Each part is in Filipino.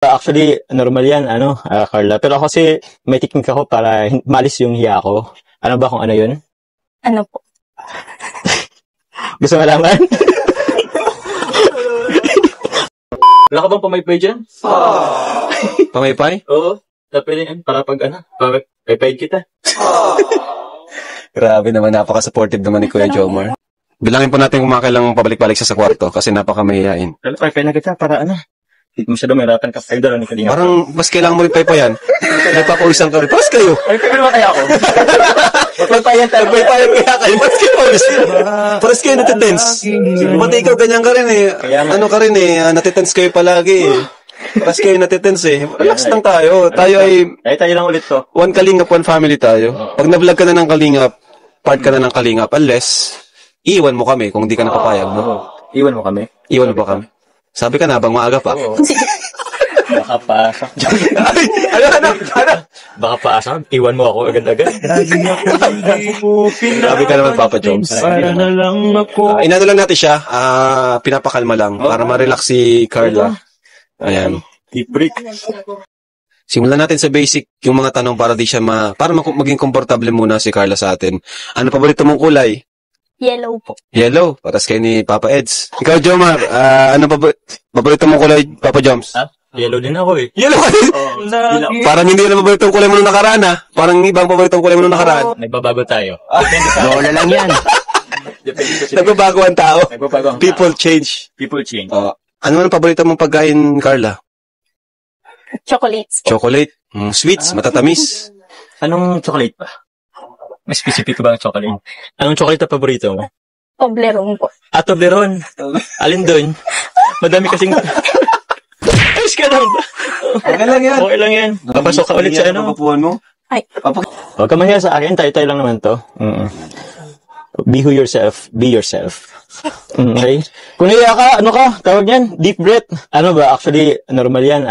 Actually, normal yan, Carla. Pero ako kasi may technique ako para malis yung hiya ko. Ano ba kung ano yun? Ano po? Gusto malaman? Wala ka bang pamaypay dyan? Pamaypay? Oo. Pwede yan, para pag paypay kita. Grabe naman, napaka-supportive naman ni Kuya Jomar. Bilangin po natin kung makakailang pabalik-balik sa kwarto kasi napaka-mahihain. Paypay na kita para Hindi masyado mahirapan ka. Ay, dala ni Kalinga. Parang mas kailangan mo rin paypayan. Nagpapawisan ka rin. Pas kayo. Ay, pero naman kaya ako. Magpaypayan tayo. Nagpapayan kaya kayo. Pas kayo pawisan. Paras kayo natitense. Pati ikaw ganyan ka rin eh. Ano ka rin eh. Natitense kayo palagi eh. Paras kayo natitense eh. Relax lang tayo. Tayo ay... Ay, tayo lang ulit to. One Kalingap, one family tayo. Pag na-vlog ka na ng Kalingap, part ka na ng Kalingap. Unless, iwan mo kami kung di ka nakapayag. No? Iwan mo kami. Iwan mo ba kami? Sabi ka na, bang maaga pa? Baka paasa. Ano? Baka paasa. Iwan mo ako agad-agad. Sabi ka naman, Papa Jones. Inano lang natin siya. Pinapakalma lang para ma-relax si Carla. Ayan. Deep break. Simulan natin sa basic yung mga tanong para di siya para maging komportable muna si Carla sa atin. Ano paborito mong kulay? Yellow po. Yellow. Paras kayo ni Papa Eds. Ikaw, Jomar, ano paborito mong kulay, Papa Joms? Yellow din ako eh. Yellow ka din? Parang hindi na paboritong kulay mo nung nakaraan ha? Parang ibang paboritong kulay mo nung nakaraan. Nagbabago tayo. Lola lang yan. Nagbabago ang tao. People change. People change. Ano ang paborito mong pagkain, Carla? Chocolates po. Chocolate. Sweets, matatamis. Anong chocolate pa? May specific ba ang chocolate? Anong chocolate na paborito mo? Toblerone po. Toblerone. Alin doon? Madami kasing... Ayos ka lang ba? Okay lang yan. Okay lang yan. Papasok ka ulit sa Papapuan mo? Ay. Huwag ka mahiya sa akin. Tayo-tayo lang naman to. Be who yourself. Be yourself. Okay? Kung naiya ka, tawag yan? Deep breath. Ano ba? Actually, normal yan,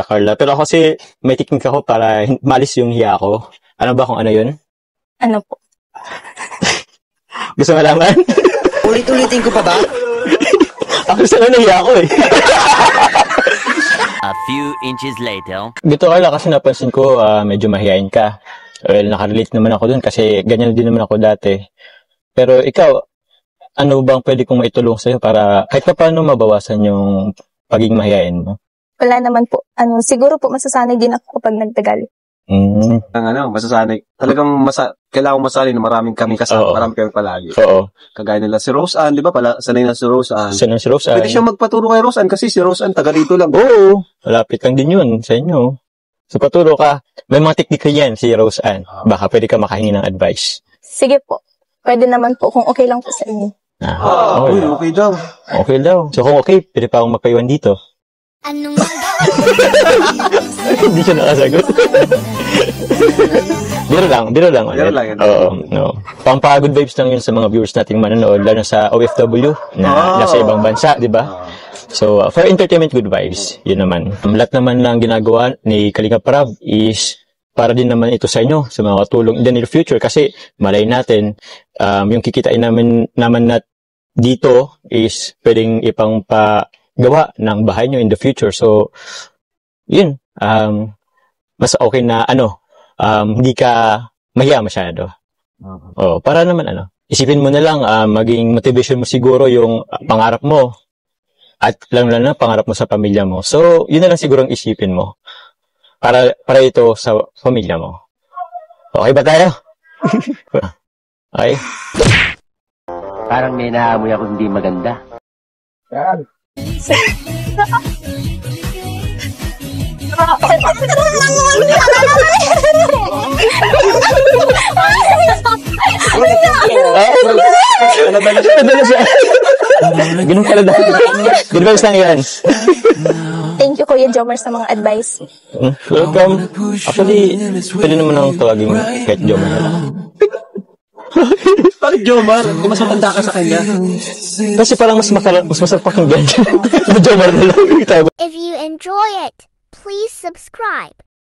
Carla. Pero ako kasi may technique ako para malis yung hiya ko. Ano ba kung ano yun? Ano po? Gusto malaman? Ulit-ulitin ko pa ba? Ako sana nahiya ako eh. A few inches later. Dito Carla, kasi napansin ko medyo mahihain ka. Well, nakarelate naman ako dun kasi ganyan din naman ako dati. Pero ikaw, ano bang pwede kong maitulong sa'yo para kahit pa paano mabawasan yung pagiging mahihain mo? Wala naman po. Siguro po masasanay din ako kapag nagtagal. Masasanay. Talagang kailangan masanay na maraming kaming kasama, marami kaming palagi. Oo. Kagaya nila si Rose Ann, di ba? Sanay na si Rose Ann. Sanay si Rose Ann. Pwede siya magpaturo kay Rose Ann kasi si Rose Ann taga dito lang. Oo. Malapit lang din yun sa inyo. So paturo ka. May mga teknika yan si Rose Ann. Baka pwede ka makahingi ng advice. Sige po. Pwede naman po kung okay lang po sa inyo. Okay daw. Okay daw. So kung okay, pwede pa akong magpaiwan dito. Anong Hindi siya nakasagot. Biro lang. Biro lang yan. Oo, no. Pampa-good vibes lang yun sa mga viewers nating manonood, lalo sa OFW, na nasa ibang bansa, di ba? So, for entertainment, good vibes. Yun naman. Lahat naman lang ginagawa ni Kalinga Prab is para din naman ito sa inyo, sa mga katulong in the near future. Kasi, malay natin, yung kikitain naman na dito is pwedeng ipangpagawa ng bahay nyo in the future. So, yun. Mas okay na, hindi ka mahiya masyado. Para naman, isipin mo na lang, maging motivation mo siguro yung pangarap mo. At lang na pangarap mo sa pamilya mo. So, yun na lang siguro ang isipin mo. Para ito sa pamilya mo. Okay ba tayo? Okay? Parang may naamoy ako hindi maganda. Nadala siya. Ganun pala dahil. Good vibes lang yan. Thank you, Kuya Jomar, sa mga advice. Welcome. Actually, pwede naman ang tawagin kahit Jomar na lang. Bakit Jomar? Kung mas matanda ka sa kanya. Kasi parang mas masarap pakinggan. Jomar na lang. If you enjoy it, please subscribe.